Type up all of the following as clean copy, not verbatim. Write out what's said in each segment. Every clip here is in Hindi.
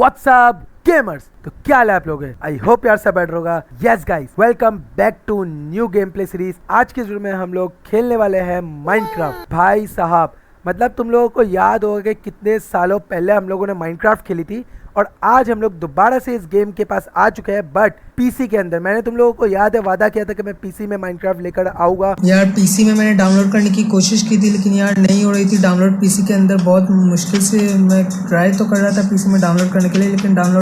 WhatsApp gamers. तो क्या हाल है आप लोग? आई होप यार सब बेटर होगा। Yes guys, welcome back to new game play series. आज के वीडियो में हम लोग खेलने वाले हैं माइनक्राफ्ट। भाई साहब, मतलब तुम लोगों को याद होगा कि कितने सालों पहले हम लोगों ने माइनक्राफ्ट खेली थी और आज हम लोग दोबारा से इस गेम के पास आ चुके हैं, बट पीसी के अंदर। मैंने तुम लोगों को याद है वादा किया था कि मैं पीसी में माइनक्राफ्ट लेकर आऊंगा। यार पीसी में मैंने डाउनलोड करने की कोशिश की थी, लेकिन यार नहीं हो रही थी डाउनलोड पीसी के अंदर। बहुत मुश्किल से मैं ट्राई तो कर रहा था पीसी में डाउनलोड करने के लिए, लेकिन डाउनलोड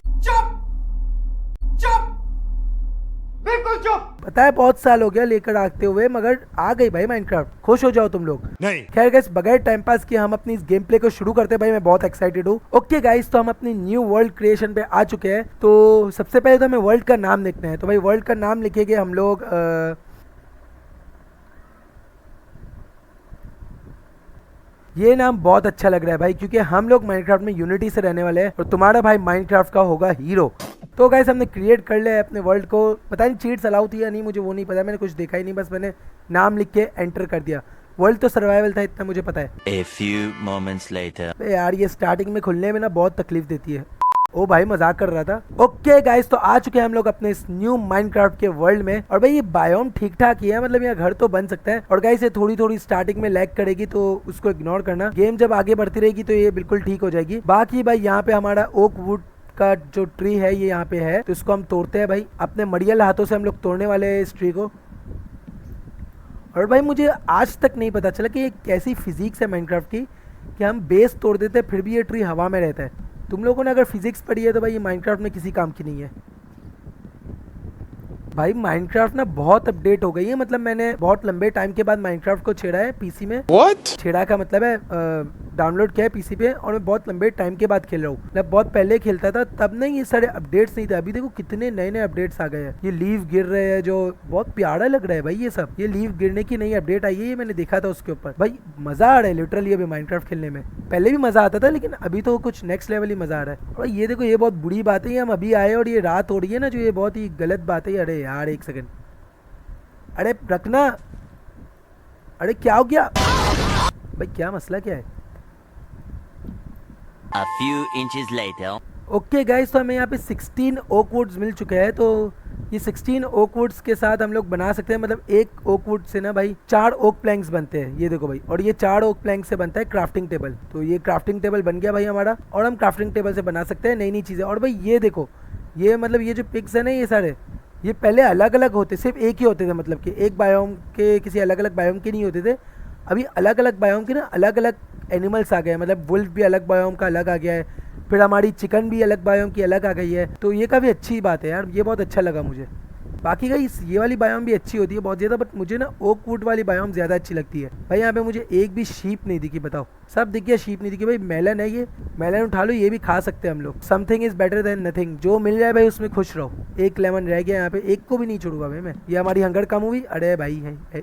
पता है बहुत साल हो गया लेकर आते हुए, मगर आ गई भाई माइनक्राफ्ट। खुश हो जाओ तुम लोग। नहीं खैर गाइस, बगैर टाइम पास किए हम अपनी इस गेम प्ले को शुरू करते हैं। भाई मैं बहुत एक्साइटेड हूँ। ओके गाइस, तो हम अपनी न्यू वर्ल्ड क्रिएशन पे आ चुके हैं। तो सबसे पहले तो हमें वर्ल्ड का नाम लिखना है। तो भाई वर्ल्ड का नाम लिखेंगे हम लोग ये नाम बहुत अच्छा लग रहा है भाई, क्योंकि हम लोग माइनक्राफ्ट में यूनिटी से रहने वाले हैं और तुम्हारा भाई माइनक्राफ्ट का होगा हीरो। तो गाइस हमने क्रिएट कर लिया है अपने वर्ल्ड को। पता नहीं चीट्स अलाउ थी या नहीं, मुझे वो नहीं पता, मैंने कुछ देखा ही नहीं, बस मैंने नाम लिख के एंटर कर दिया। वर्ल्ड तो सर्वाइवल था, इतना मुझे पता है। A few moments later. यार ये स्टार्टिंग में खुलने में ना बहुत तकलीफ देती है। ओ भाई मजाक कर रहा था। ओके गाइस, तो आ चुके हैं हम लोग अपने इस न्यू माइनक्राफ्ट के वर्ल्ड में। और भाई ये बायोम ठीक ठाक ही है, मतलब यहाँ घर तो बन सकता है। और गाइस ये थोड़ी थोड़ी स्टार्टिंग में लैग करेगी, तो उसको इग्नोर करना। गेम जब आगे बढ़ती रहेगी तो ये बिल्कुल ठीक हो जाएगी। बाकी भाई यहाँ पे हमारा ओक वुड का जो ट्री है ये यहाँ पे है, तो इसको हम तोड़ते हैं भाई। अपने मड़ियल हाथों से हम लोग तोड़ने वाले हैं इस ट्री को। और भाई मुझे आज तक नहीं पता चला कि ये कैसी फिजिक्स है माइनक्राफ्ट की कि हम बेस तोड़ देते हैं फिर भी ये ट्री हवा में रहता है। तुम लोगों ने अगर फिजिक्स पढ़ी है तो भाई ये माइनक्राफ्ट में किसी काम की नहीं है। भाई माइनक्राफ्ट ना बहुत अपडेट हो गई है, मतलब मैंने बहुत लंबे टाइम के बाद माइनक्राफ्ट को छेड़ा है पीसी में। छेड़ा का मतलब है डाउनलोड किया है पीसी पे, और मैं बहुत लंबे टाइम के बाद खेल रहा हूँ। मतलब बहुत पहले खेलता था तब नहीं ये सारे अपडेट्स नहीं थे। अभी देखो कितने नए नए अपडेट्स आ गए हैं। ये लीव गिर रहे हैं जो बहुत प्यारा लग रहा है भाई। ये सब ये लीव गिरने की नई अपडेट आई है, ये मैंने देखा था उसके ऊपर। भाई मजा आ रहा है लिटरली अभी माइनक्राफ्ट खेलने में। पहले भी मजा आता था, लेकिन अभी तो कुछ नेक्स्ट लेवल ही मजा आ रहा है। और ये देखो ये बहुत बुरी बात है, हम अभी आए और ये रात हो रही है ना, जो ये बहुत ही गलत बात है। अरे यार एक सेकंड, अरे रखना। अरे क्या हो गया भाई, क्या मसला क्या है? A few inches later. Okay guys, तो हमें यहाँ पे 16 ओक वुड्स मिल चुके हैं। तो ये 16 ओक वुड्स के साथ हम लोग बना सकते हैं, मतलब एक ओक वुड से ना भाई 4 ओक प्लैंक्स बनते हैं। ये देखो भाई, और ये 4 ओक प्लैंक से बनता है क्राफ्टिंग टेबल। तो ये क्राफ्टिंग टेबल बन गया भाई हमारा, और हम क्राफ्टिंग टेबल से बना सकते हैं नई नई चीज़ें। और भाई ये देखो, ये मतलब ये जो पिग्स है ना, ये सारे ये पहले अलग अलग होते, सिर्फ एक ही होते थे, मतलब कि एक बायोम के, किसी अलग अलग बायोम के नहीं होते थे। अभी अलग अलग बायोम के ना अलग अलग एनिमल्स आ गए हैं, मतलब वुल्फ भी अलग बायोम का अलग आ गया है, फिर हमारी चिकन भी अलग बायोम की अलग आ गई है। तो ये काफ़ी अच्छी बात है यार, ये बहुत अच्छा लगा मुझे। बाकी का ये वाली बायोम भी अच्छी होती है बहुत ज़्यादा, बट मुझे ना ओक वुड वाली बायोम ज़्यादा अच्छी लगती है। भाई यहाँ पे मुझे एक भी शीप नहीं दिखी, बताओ। सब दिख गया, शीप नहीं दिखी। भाई मेलन है, ये मेलन उठा लो, ये भी खा सकते हैं हम लोग। Something is better than nothing. जो मिल जाए भाई उसमें खुश रहो। एक लेमन रह गया यहाँ पे, एक को भी नहीं छोड़ूंगा भाई मैं। ये हमारी हंगर कम हुई। अरे भाई है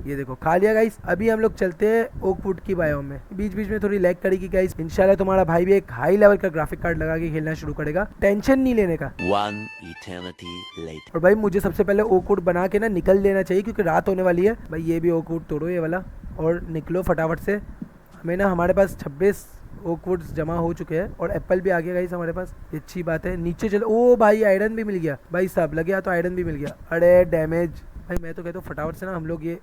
ये देखो खा लिया गाइस। अभी हम लोग चलते हैं ओक वुड की बायोम में। बीच बीच में थोड़ी लैग करेगी गाइस। इंशाल्लाह तुम्हारा भाई भी एक हाई लेवल का ग्राफिक कार्ड लगा के खेलना शुरू करेगा, टेंशन नहीं लेने का। One eternity later. और भाई मुझे सबसे पहले ओक वुड बना के ना निकल लेना चाहिए, क्योंकि रात होने वाली है। भाई ये भी ओक वुड तोड़ो ये वाला और निकलो फटाफट से। हमें ना हमारे पास 26 ओक वुड्स जमा हो चुके हैं और एप्पल भी आ गया गाइस हमारे पास, ये अच्छी बात है। नीचे चलो। ओ भाई आयरन भी मिल गया भाई साहब, लग गया तो आयरन भी मिल गया। अरे डैमेज भाई, मैं तो कहता हूँ फटाफट से ना हम लोग ये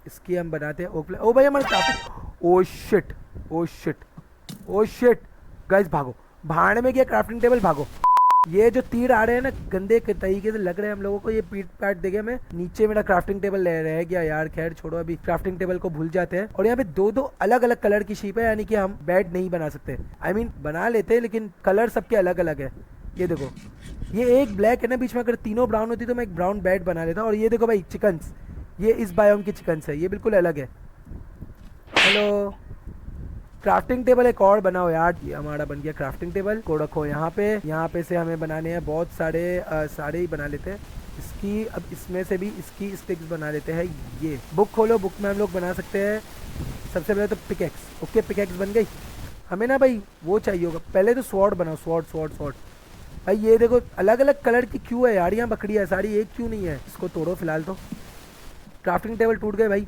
इसकी हम बनाते हैं ओक। ओ भाई हमारे crafting, oh shit oh shit oh shit guys, भागो। भाड़ में गया क्राफ्टिंग टेबल, भागो। ये जो तीर आ रहे हैं ना गंदे तरीके से लग रहे हैं हम लोगों को, ये पीट पाट देगा। मैं नीचे मेरा क्राफ्टिंग टेबल रह गया यार। खैर छोड़ो, अभी क्राफ्टिंग टेबल को भूल जाते हैं। और यहाँ पे दो दो अलग अलग कलर की शीप है, यानी कि हम बेड नहीं बना सकते। I mean, बना लेते हैं, लेकिन कलर सबके अलग अलग है। ये देखो, ये एक ब्लैक है ना बीच में, अगर तीनों ब्राउन होती तो मैं एक ब्राउन बेड बना लेता। और ये देखो भाई चिकन्स, ये इस बायोम की चिकन्स है, ये बिल्कुल अलग है। हेलो, क्राफ्टिंग टेबल एक और बनाओ यार। ये हमारा बन गया क्राफ्टिंग टेबल को रखो यहाँ पे से हमें बनाने हैं बहुत सारे सारे ही बना लेते हैं इसकी। अब इसमें से भी इसकी स्टिक्स बना लेते हैं। ये बुक खोलो, बुक में हम लोग बना सकते हैं। सबसे पहले तो पिकेक्स। ओके पिकेक्स बन गई। हमें ना भाई वो चाहिए होगा, पहले तो स्वॉर्ड बनाओ। Sword sword sword. भाई ये देखो अलग अलग कलर की क्यों है यार, यहाँ बकरियाँ सारी, एक क्यों नहीं है? इसको तोड़ो फिलहाल तो। क्राफ्टिंग टेबल टूट गए भाई।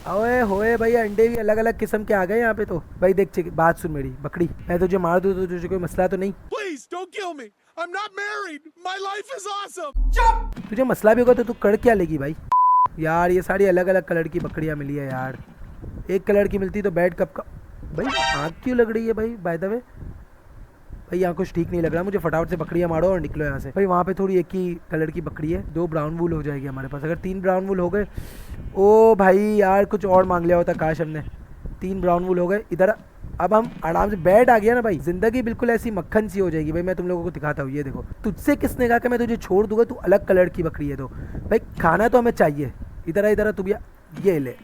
ओए होए भाई, अंडे भी अलग अलग किस्म के आ गए यहाँ पे तो। भाई देख बात सुन मेरी बकरी, मैं तुझे मार दूँ तो तुझे कोई मसला तो नहीं? Please don't kill me. I'm not married. My life is awesome. तुझे मसला भी होगा तो तू कर क्या लेगी भाई? यार ये सारी अलग अलग कलर की बकरियाँ मिली है यार, एक कलर की मिलती तो बैड कप का। भाई आँख क्यों लग रही है भाई बाय द वे? भाई यहाँ कुछ ठीक नहीं लग रहा मुझे, फटाफट से बकरियाँ मारो और निकलो यहाँ से। भाई वहाँ पे थोड़ी एक ही कलर की बकरी है, 2 ब्राउन वूल हो जाएगी हमारे पास। अगर 3 ब्राउन वूल हो गए, ओ भाई यार कुछ और मांग लिया होता काश हमने। 3 ब्राउन वूल हो गए इधर। अब हम आराम से, बेड आ गया ना भाई, जिंदगी बिल्कुल ऐसी मक्खन सी हो जाएगी भाई। मैं तुम लोगों को दिखाता हूँ, ये देखो। तुझसे किसने कहा कि मैं तुझे छोड़ दूंगा? तू अलग कलर की बकरी है तो भाई खाना तो हमें चाहिए। इधर तू भी ये ले।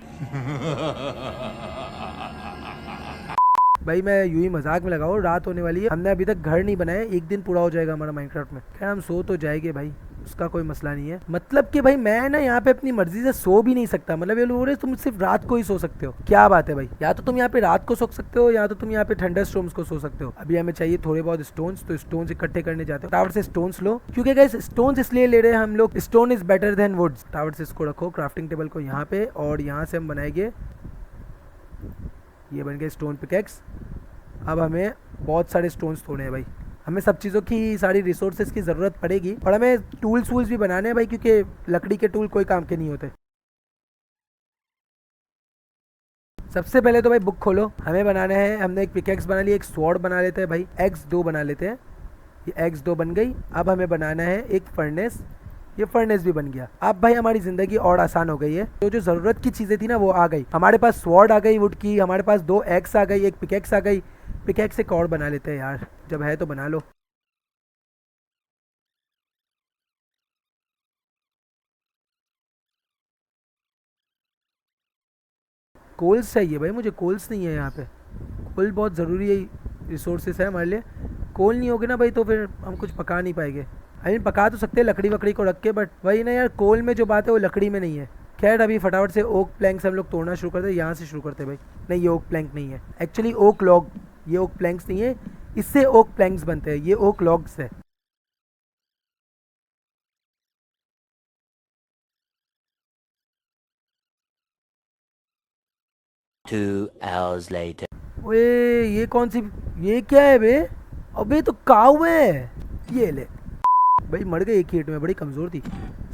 भाई मैं यूं ही मजाक में लगाओ, रात होने वाली है, हमने अभी तक घर नहीं बनाया, एक दिन पूरा हो जाएगा हमारा माइनक्राफ्ट में। खैर हम सो तो जाएंगे भाई, उसका कोई मसला नहीं है। मतलब कि भाई मैं ना यहाँ पे अपनी मर्जी से सो भी नहीं सकता। मतलब ये लोग तुम सिर्फ रात को ही सो सकते हो, क्या बात है भाई? या तो तुम यहाँ पे रात को सो सकते हो या तो तुम यहाँ पे थंडर स्टॉर्म्स को सो सकते हो। अभी हमें चाहिए थोड़े बहुत स्टोन्स, तो स्टोन्स इकट्ठे करने जाते हो। टावर से स्टोन्स लो, क्योंकि गाइस स्टोन्स इसलिए ले रहे हैं हम लोग, stone is better than woods. Tower से इसको रखो, क्राफ्टिंग टेबल को यहाँ पे, और यहाँ से हम बनाएंगे, ये बन गए स्टोन पिकेक्स। अब हमें बहुत सारे स्टोन्स तोड़ने हैं भाई, हमें सब चीज़ों की, सारी रिसोर्सेज की ज़रूरत पड़ेगी। और हमें टूल्स वूल्स भी बनाने हैं भाई, क्योंकि लकड़ी के टूल कोई काम के नहीं होते। सबसे पहले तो भाई बुक खोलो, हमें बनाना है, हमने एक पिकेक्स बना ली, एक स्वॉर्ड बना लेते हैं भाई, एक्स 2 बना लेते हैं। ये एक्स 2 बन गई। अब हमें बनाना है एक फर्नेस, ये फर्नेस भी बन गया। अब भाई हमारी ज़िंदगी और आसान हो गई है। तो जो ज़रूरत की चीज़ें थी ना वो आ गई हमारे पास। स्वॉर्ड आ गई वुड की, हमारे पास 2 एक्स आ गई, एक पिकेक्स आ गई। पिकेक्स एक और बना लेते हैं यार, जब है तो बना लो। कोल्स चाहिए भाई मुझे, कोल्स नहीं है यहाँ पे। कोल बहुत ज़रूरी है, रिसोर्सेस है हमारे लिए। कोल नहीं होगे ना भाई तो फिर हम कुछ पका नहीं पाएंगे। आई मीन पका तो सकते हैं लकड़ी वकड़ी को रख के, बट वही ना यार, कोल में जो बात है वो लकड़ी में नहीं है। खैर अभी फटाफट से ओक प्लैंक्स हम लोग तोड़ना शुरू करते हैं, यहाँ से शुरू करते हैं भाई। नहीं ये ओक प्लैंक नहीं है, एक्चुअली ओक लॉग, ये ओक प्लैंक्स नहीं है, इससे ओक प्लैंक्स बनते हैं, ये ओक लॉग्स है। 2 hours later. ओए ये कौन सी, ये क्या है बे? अबे तो काऊ है, ये ले भाई। मर गई एक ही हिट में, बड़ी कमज़ोर थी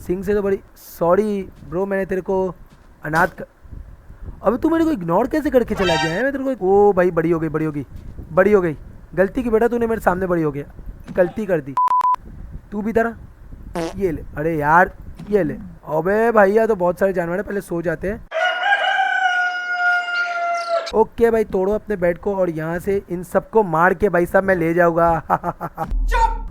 सिंग से तो बड़ी। सॉरी ब्रो, मैंने तेरे को अनाथ कर... अबे तू मेरे को इग्नोर कैसे करके चला गया है? मैं तेरे को, ओ भाई बड़ी हो गई, बड़ी हो गई, बड़ी हो गई। गलती की बेटा, तूने मेरे सामने बड़ी हो गया, गलती कर दी। तू भी तरह ये ले, अरे यार ये ले। अबे भैया तो बहुत सारे जानवर हैं, पहले सो जाते हैं। ओके भाई तोड़ो अपने बेड को, और यहाँ से इन सबको मार के भाई साहब मैं ले जाऊंगा।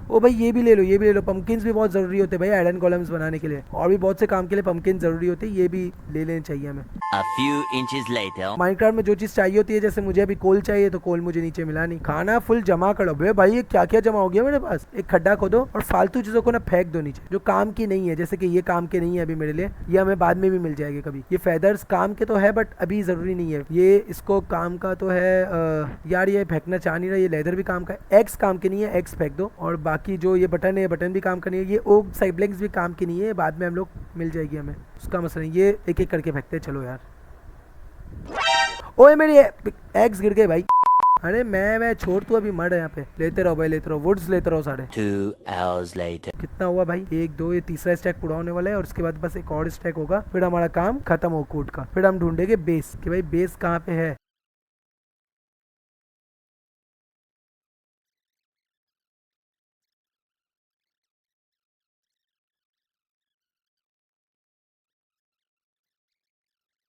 ओ भाई ये भी ले लो, ये भी ले लो। पंपकिन्स भी बहुत ज़रूरी होते हैं भाई आयरन कॉलम्स बनाने के लिए, और भी बहुत से काम के लिए पंपकिन ज़रूरी होते हैं, ये भी ले लेने चाहिए हमें। A few inches later. Minecraft में जो चीज़ चाहिए होती है, जैसे मुझे अभी कोल चाहिए तो कोल मुझे नीचे मिला नहीं। खाना फुल जमा कर लो भाई, ये क्या क्या जमा हो गया मेरे पास। एक खड्डा खोदो और फालतू चीज़ों को ना फेंक दो नीचे, जो काम की नहीं है। जैसे कि ये काम के नहीं है अभी मेरे लिए, ये हमें बाद में भी मिल जाएगी कभी। ये फेदर्स काम के तो है बट अभी ज़रूरी नहीं है। ये इसको काम का तो है यार, ये फेंकना चाह नहीं रहा। ये लेदर भी काम का है, एक्स काम के नहीं है, एक्स फेंक दो। और बाकी जो ये बटन है, बटन भी काम का नहीं है। ये ओक साइब्लिंग्स भी काम की नहीं है, बाद में हम लोग मिल जाएगी हमें, उसका मसला नहीं। ये एक एक करके फेंकते हैं, चलो यार। ओए मेरी एग्स गिर गए भाई। अरे मैं छोड़ तू अभी मर यहाँ पे। लेते रहो भाई, लेते रहो, वुड्स लेते रहो सारे। 2 hours later. कितना हुआ भाई? 1 2, ये तीसरा स्टैक पूरा होने वाला है, और उसके बाद बस एक और स्टैक होगा, फिर हमारा काम खत्म हो कोड का। फिर हम ढूंढेंगे बेस, कि भाई बेस कहाँ पे है।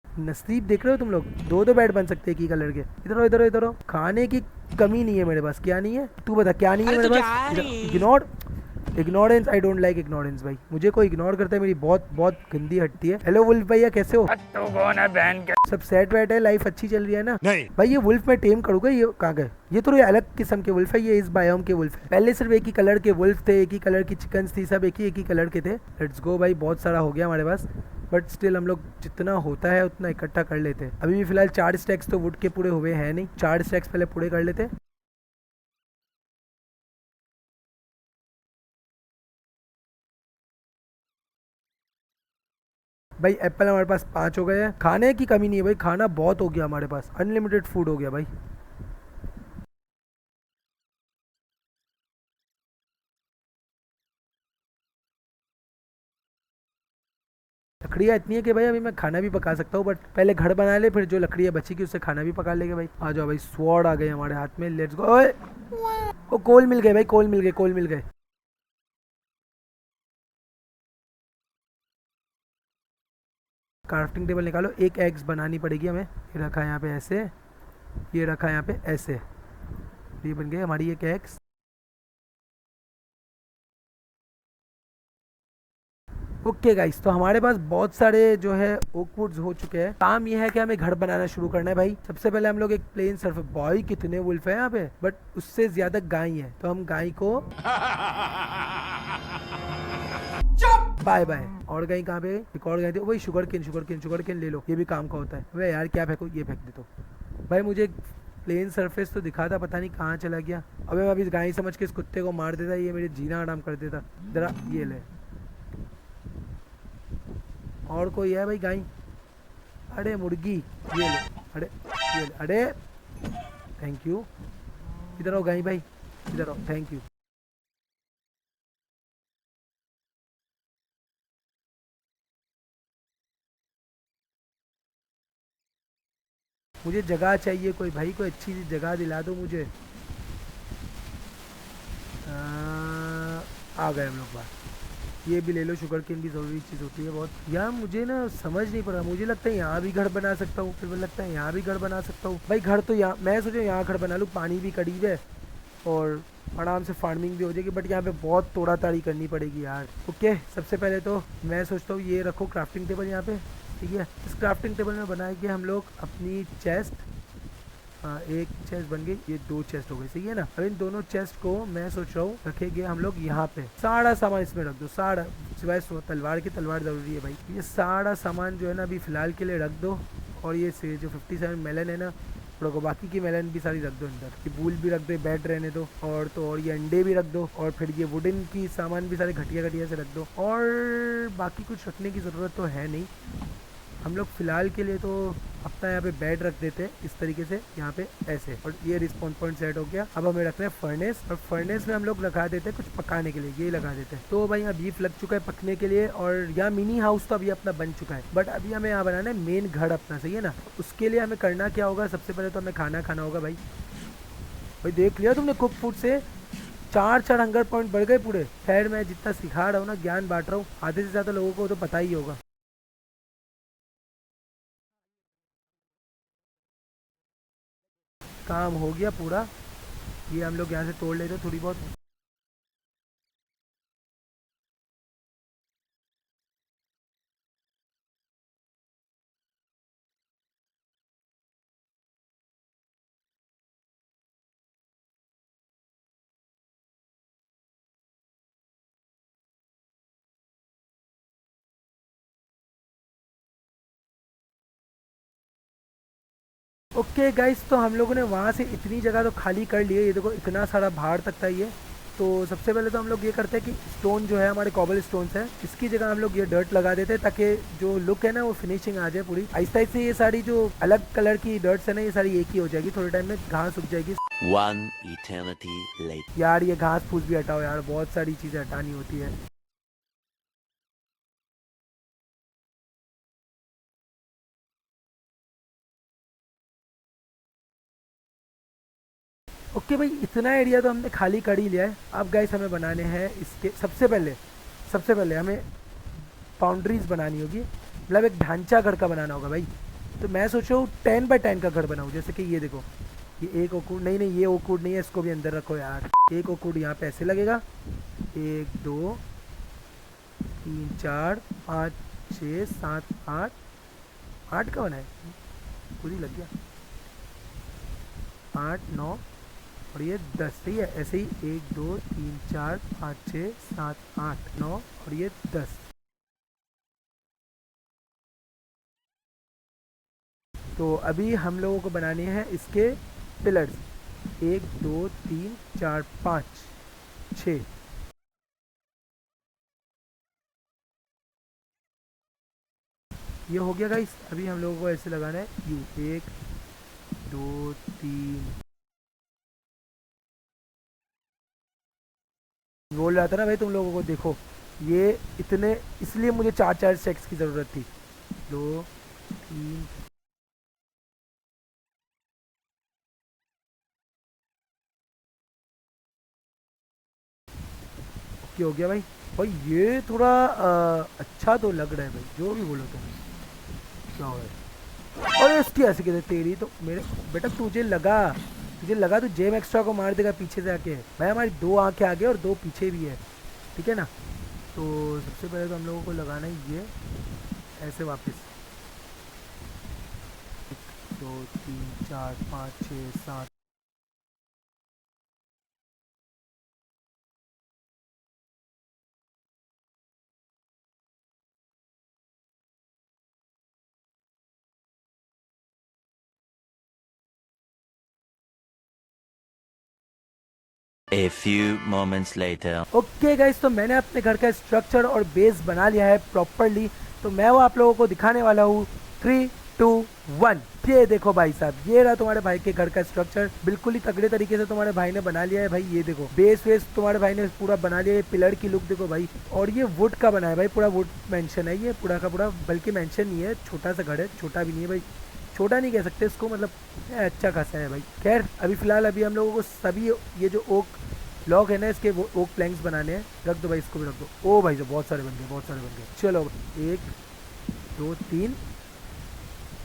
नसीब देख रहे हो तुम लोग, 2 2 बेड बन सकते हैं एक ही कलर के। इधर हो, इधर हो, इधर हो। खाने की कमी नहीं है मेरे पास। क्या नहीं है तू बता, क्या नहीं है मेरे पास? Ignore, ignorance, I don't like ignorance भाई। मुझे कोई इग्नोर करता है मेरी बहुत बहुत गंदी हटती है। हेलो वुल्फ भैया, कैसे हो? तो कौन है बहन के? सब सेट वेट है, लाइफ अच्छी चल रही है ना? नहीं। भाई ये वुल्फ मैं टेम करूंगा। ये कहाँ गए? ये तो अलग किस्म के वुल्फ है, ये इस बायोम के वुल्फ है। पहले सिर्फ एक ही कलर के वुल्फ थे, एक ही कलर की चिकन्स थी, सब एक ही कलर के थे। लेट्स गो भाई, बहुत सारा हो गया हमारे पास, बट स्टिल हम लोग जितना होता है उतना इकट्ठा कर लेते हैं। अभी भी फिलहाल 4 स्टैक्स तो वुड के पूरे हुए हैं नहीं, 4 स्टैक्स पहले पूरे कर लेते हैं। भाई एप्पल हमारे पास 5 हो गए हैं। खाने की कमी नहीं है भाई, खाना बहुत हो गया हमारे पास, अनलिमिटेड फूड हो गया भाई। लकड़ियाँ इतनी है कि भाई अभी मैं खाना भी पका सकता हूँ, बट पहले घर बना ले, फिर जो लकड़ियाँ बची की उससे खाना भी पका लेंगे भाई। आ जाओ भाई, स्वॉर्ड आ गए हमारे हाथ में, लेट्स गो। ओए ओ कोल मिल गए भाई, कोल मिल गए, कोल मिल गए। क्राफ्टिंग टेबल निकालो, एक एग्स बनानी पड़ेगी हमें। ये रखा है यहाँ पे ऐसे, ये रखा है यहाँ पे ऐसे, ये बन गई हमारी एक एग्स। ओके गाइस, तो हमारे पास बहुत सारे जो है ओक वुड्स हो चुके हैं। काम ये है कि हमें घर बनाना शुरू करना है भाई। सबसे पहले हम लोग एक प्लेन सर्फ, बॉय कितने वुल्फ है यहाँ पे, बट उससे ज्यादा गाय है, तो हम गाय को बाय बाय। और गाय कहाँ पे, एक और गाय थी वही, sugar cane, sugar cane, sugar cane ले लो, ये भी काम का होता है। वे यार क्या फेंको, ये फेंक दे तो भाई। मुझे प्लेन सरफेस तो दिखा था, पता नहीं कहाँ चला गया। अबे मैं अभी इस गाय समझ के इस कुत्ते को मार देता, ये मेरे जीना आराम कर देता। जरा ये ले, और कोई है भाई गाय? अरे मुर्गी, ये ले, अरे ये ले, अरे थैंक यू। इधर आओ गाय भाई, इधर आओ, थैंक यू। मुझे जगह चाहिए कोई भाई, कोई अच्छी सी जगह दिला दो मुझे। आ गए हम लोग बाहर। ये भी ले लो, शुगर केन भी ज़रूरी चीज़ होती है बहुत। यार मुझे ना समझ नहीं पड़ रहा, मुझे लगता है यहाँ भी घर बना सकता हूँ, फिर मुझे लगता है यहाँ भी घर बना सकता हूँ भाई। घर तो यहाँ, मैं सोचा यहाँ घर बना लूँ, पानी भी करीब है और आराम से फार्मिंग भी हो जाएगी, बट यहाँ पे बहुत तोड़ा ताड़ी करनी पड़ेगी यार। ओके, सबसे पहले तो मैं सोचता हूँ ये रखो क्राफ्टिंग टेबल यहाँ पे, ठीक है। इस क्राफ्टिंग टेबल में बनाएंगे हम लोग अपनी चेस्ट। हाँ, एक चेस्ट बन गई, ये 2 चेस्ट हो गई, सही है ना। अब इन दोनों चेस्ट को मैं सोच रहा हूँ रखेंगे हम लोग यहाँ पे। सारा सामान इसमें रख दो, सारा सिवाय तलवार की, तलवार जरूरी है भाई। ये सारा सामान जो है ना अभी फिलहाल के लिए रख दो। और ये से जो 57 मेलन है ना, रखो, बाकी की मेलन भी सारी रख दो अंदर। ये बूल भी रख दो, बेड रहने दो, और तो और ये अंडे भी रख दो, और फिर ये वुडन की सामान भी सारे घटिया घटिया से रख दो। और बाकी कुछ रखने की ज़रूरत तो है नहीं, हम लोग फ़िलहाल के लिए तो अपना यहाँ पे बेड रख देते हैं इस तरीके से, यहाँ पे ऐसे। और ये रिस्पॉन्स पॉइंट सेट हो गया। अब हमें रखना है फर्नेस, और फर्नेस में हम लोग लगा देते हैं कुछ पकाने के लिए, ये लगा देते हैं। तो भाई यहाँ बीफ लग चुका है पकने के लिए, और यहाँ मिनी हाउस तो अभी अपना बन चुका है, बट अभी हमें यहाँ बनाना है मेन घर अपना, सही है ना। उसके लिए हमें करना क्या होगा, सबसे पहले तो हमें खाना खाना होगा भाई। भाई देख लिया तुमने, कुक फूड से 4 हंगर पॉइंट बढ़ गए पूरे। खैर मैं जितना सिखा रहा हूँ ना, ज्ञान बांट रहा हूँ, आधे से ज़्यादा लोगों को तो पता ही होगा। काम हो गया पूरा। ये हम लोग यहाँ से तोड़ लेते थोड़ी बहुत। ओके गाइस, तो हम लोगों ने वहाँ से इतनी जगह तो खाली कर ली है। ये देखो इतना सारा बाहर तक था ये। तो सबसे पहले तो हम लोग ये करते हैं कि स्टोन जो है हमारे कॉबल स्टोन्स है, इसकी जगह हम लोग ये डर्ट लगा देते हैं, ताकि जो लुक है ना वो फिनिशिंग आ जाए पूरी। आहिस्ता आहिस्ता ये सारी जो अलग कलर की डर्ट्स है ना, ये सारी एक ही हो जाएगी, थोड़े टाइम में घास उग जाएगी। One eternity later. यार ये घास फूस भी हटाओ यार, बहुत सारी चीज़ें हटानी होती है। ओके भाई, इतना एरिया तो हमने खाली कर ही लिया है। अब गाइस हमें बनाने हैं इसके, सबसे पहले हमें बाउंड्रीज बनानी होगी, मतलब एक ढांचा घर का बनाना होगा भाई। तो मैं सोच रहा हूँ 10 बाय 10 का घर बनाऊँ, जैसे कि ये देखो, ये एक ओकूड, नहीं ये ओकूड नहीं है, इसको भी अंदर रखो यार। एक ओकूड यहाँ पे ऐसे लगेगा, 1 2 3 4 5 6 7 8, 8 का बना है, खुद ही लग गया। 8 9 और ये 10, सही है। ऐसे ही 1 2 3 4 5 6 7 8 9 और ये 10। तो अभी हम लोगों को बनाने हैं इसके पिलर्स, 1 2 3 4 5 6। ये हो गया गाइस। अभी हम लोगों को ऐसे लगाना है यू, 1 2 3। बोल रहा था ना भाई तुम लोगों को, देखो ये इतने, इसलिए मुझे 4 चेक्स की ज़रूरत थी। 2 3। ओके हो गया भाई। भाई ये थोड़ा अच्छा तो लग रहा है भाई, जो भी बोलो तुम। क्या हो रहा है? और इसकी ऐसे कहते तेरी तो मेरे बेटा, तुझे लगा तू जेम एक्स्ट्रा को मार देगा पीछे से आके। भाई हमारी 2 आंखें आगे और 2 पीछे भी है, ठीक है ना। तो सबसे पहले तो हम लोगों को लगाना ही ये ऐसे वापस। 2 3 4 5 6 7। A few moments later. Okay guys, तो मैंने अपने घर का स्ट्रक्चर और बेस बना लिया है प्रॉपरली। तो मैं वो आप लोगों को दिखाने वाला हूँ। 3 2 1। ये देखो भाई साहब, ये रहा तुम्हारे भाई के घर का स्ट्रक्चर। बिल्कुल ही तगड़े तरीके से तुम्हारे भाई ने बना लिया है भाई। ये देखो बेस वेस तुम्हारे भाई ने पूरा बना लिया है। पिलर की लुक देखो भाई। और ये वुड का बना है भाई, पूरा वुड मेंशन है ये पूरा का पूरा। बल्कि मेंशन नहीं है, छोटा सा घर है, छोटा भी नहीं है भाई, छोटा नहीं कह सकते इसको, मतलब अच्छा खासा है भाई। खैर अभी फिलहाल अभी हम लोगों को सभी ये जो ओक लॉक है ना, इसके वो ओक प्लैंक्स बनाने हैं। रख दो भाई, इसको भी रख दो। ओ भाई तो बहुत सारे बन गए, बहुत सारे बन गए। चलो 1 2 3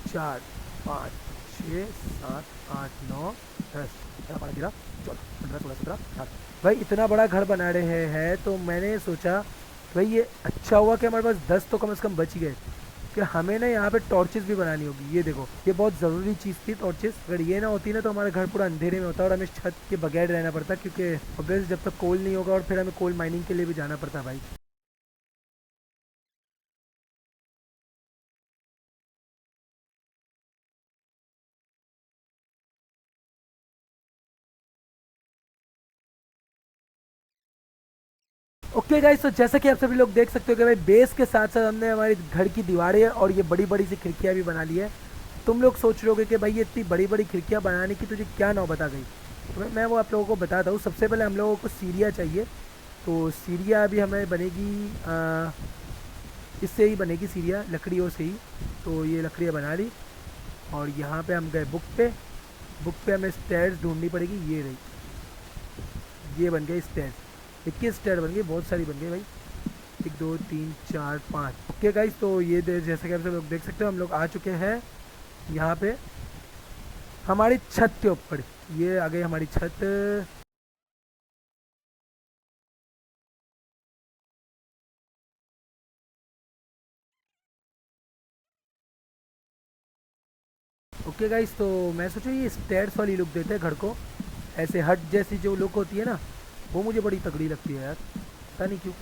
4 5 6 7 8 9 10 11 12 13 14 15 16 17 18। भाई इतना बड़ा घर बना रहे हैं, तो मैंने सोचा भाई ये अच्छा हुआ कि हमारे पास 10 तो कम से कम बच ही गए। कि हमें ना यहाँ पे टॉर्चेस भी बनानी होगी। ये देखो ये बहुत ज़रूरी चीज़ थी टॉर्चेस। अगर ये ना होती ना तो हमारा घर पूरा अंधेरे में होता और हमें छत के बगैर रहना पड़ता, क्योंकि ऑब्वियस जब तक कोल नहीं होगा, और फिर हमें कोल माइनिंग के लिए भी जाना पड़ता भाई। ओके गाइस, तो जैसा कि आप सभी लोग देख सकते हो कि भाई बेस के साथ साथ हमने हमारी घर की दीवारें और ये बड़ी बड़ी सी खिड़कियाँ भी बना ली है। तुम लोग सोच रहे होगे कि भाई ये इतनी बड़ी बड़ी खिड़कियाँ बनाने की तुझे क्या नौबत आ गई। तो मैं वो आप लोगों को बताता हूँ। सबसे पहले हम लोगों को सीढ़ियाँ चाहिए। तो सीढ़ियाँ अभी हमें बनेगी इससे ही बनेगी सीढ़ियाँ, लकड़ियों से ही। तो ये लकड़ियाँ बना ली। और यहाँ पे हम गए बुक पे हमें स्टेयर्स ढूंढनी पड़ेगी। ये रही, ये बन गए स्टेयर्स। 21 स्टेयर बन गई, बहुत सारी बन गई भाई। 1 2 3 4 5। ओके गाइस, तो ये जैसे कि आप सब लोग देख सकते हो, हम लोग आ चुके हैं यहाँ पे हमारी छत के ऊपर। ये आ गई हमारी छत। ओके गाइस, तो मैं सोचा ये स्टेयर्स वाली लुक देते हैं घर को। ऐसे हट जैसी जो लुक होती है ना, वो मुझे बड़ी तगड़ी लगती है यार, पता नहीं क्यों।